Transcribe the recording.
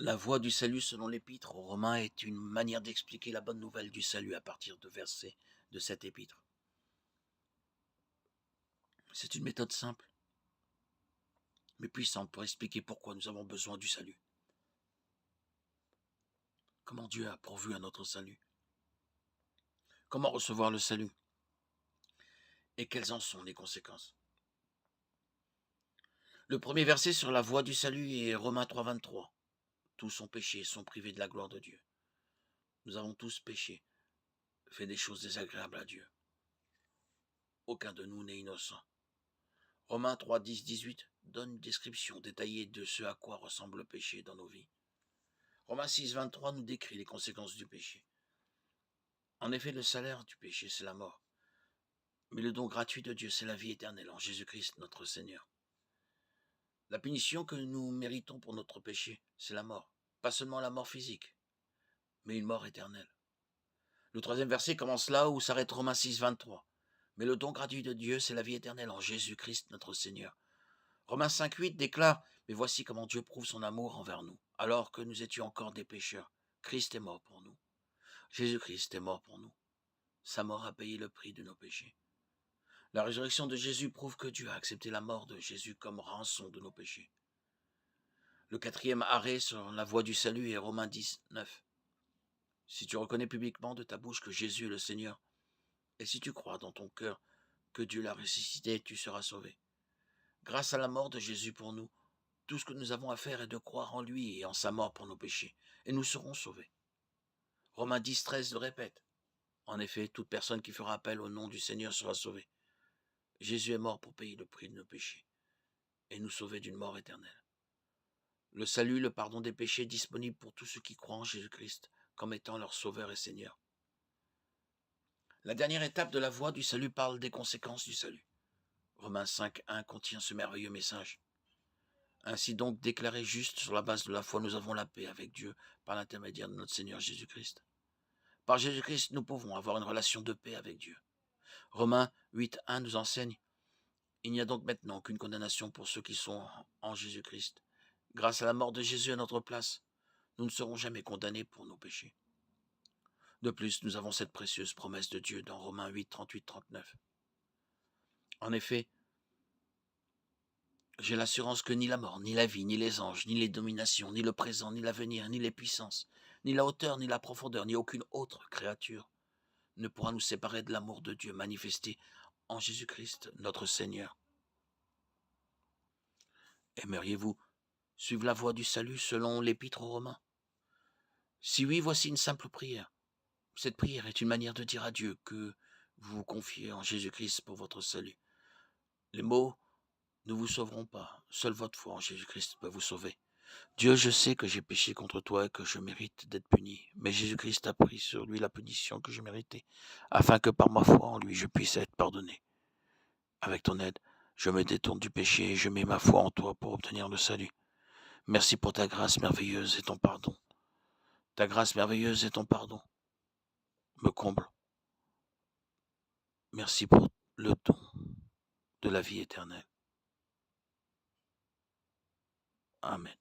La voie du salut selon l'épître aux Romains est une manière d'expliquer la bonne nouvelle du salut à partir de versets de cette épître. C'est une méthode simple, mais puissante pour expliquer pourquoi nous avons besoin du salut. Comment Dieu a pourvu à notre salut. Comment recevoir le salut. Et quelles en sont les conséquences. Le premier verset sur la voie du salut est Romains 3, 23. Tous sont péchés, sont privés de la gloire de Dieu. Nous avons tous péché, fait des choses désagréables à Dieu. Aucun de nous n'est innocent. Romains 3, 10, 18 donne une description détaillée de ce à quoi ressemble le péché dans nos vies. Romains 6, 23 nous décrit les conséquences du péché. En effet, le salaire du péché, c'est la mort. Mais le don gratuit de Dieu, c'est la vie éternelle en Jésus-Christ, notre Seigneur. La punition que nous méritons pour notre péché, c'est la mort. Pas seulement la mort physique, mais une mort éternelle. Le troisième verset commence là où s'arrête Romains 6, 23. Mais le don gratuit de Dieu, c'est la vie éternelle en Jésus-Christ, notre Seigneur. Romains 5, 8 déclare « Mais voici comment Dieu prouve son amour envers nous. Alors que nous étions encore des pécheurs, Christ est mort pour nous. Jésus-Christ est mort pour nous. Sa mort a payé le prix de nos péchés. La résurrection de Jésus prouve que Dieu a accepté la mort de Jésus comme rançon de nos péchés. Le quatrième arrêt sur la voie du salut est Romains 10, 9. Si tu reconnais publiquement de ta bouche que Jésus est le Seigneur, et si tu crois dans ton cœur que Dieu l'a ressuscité, tu seras sauvé. Grâce à la mort de Jésus pour nous, tout ce que nous avons à faire est de croire en lui et en sa mort pour nos péchés, et nous serons sauvés. Romains 10, 13 le répète. En effet, toute personne qui fera appel au nom du Seigneur sera sauvée. Jésus est mort pour payer le prix de nos péchés, et nous sauver d'une mort éternelle. Le salut, le pardon des péchés est disponible pour tous ceux qui croient en Jésus-Christ comme étant leur sauveur et Seigneur. La dernière étape de la voie du salut parle des conséquences du salut. Romains 5, 1 contient ce merveilleux message. Ainsi donc, déclaré juste sur la base de la foi, nous avons la paix avec Dieu par l'intermédiaire de notre Seigneur Jésus-Christ. Par Jésus-Christ, nous pouvons avoir une relation de paix avec Dieu. Romains 8, 1 nous enseigne « Il n'y a donc maintenant aucune condamnation pour ceux qui sont en Jésus-Christ. Grâce à la mort de Jésus à notre place, nous ne serons jamais condamnés pour nos péchés. » De plus, nous avons cette précieuse promesse de Dieu dans Romains 8, 38, 39. En effet, j'ai l'assurance que ni la mort, ni la vie, ni les anges, ni les dominations, ni le présent, ni l'avenir, ni les puissances, ni la hauteur, ni la profondeur, ni aucune autre créature ne pourra nous séparer de l'amour de Dieu manifesté en Jésus-Christ, notre Seigneur. Aimeriez-vous suivre la voie du salut selon l'épître aux Romains? Si oui, voici une simple prière. Cette prière est une manière de dire à Dieu que vous vous confiez en Jésus-Christ pour votre salut. Les mots ne vous sauveront pas. Seule votre foi en Jésus-Christ peut vous sauver. Dieu, je sais que j'ai péché contre toi et que je mérite d'être puni. Mais Jésus-Christ a pris sur lui la punition que je méritais, afin que par ma foi en lui, je puisse être pardonné. Avec ton aide, je me détourne du péché et je mets ma foi en toi pour obtenir le salut. Merci pour ta grâce merveilleuse et ton pardon. Ta grâce merveilleuse et ton pardon me comblent. Merci pour le don de la vie éternelle. Amen.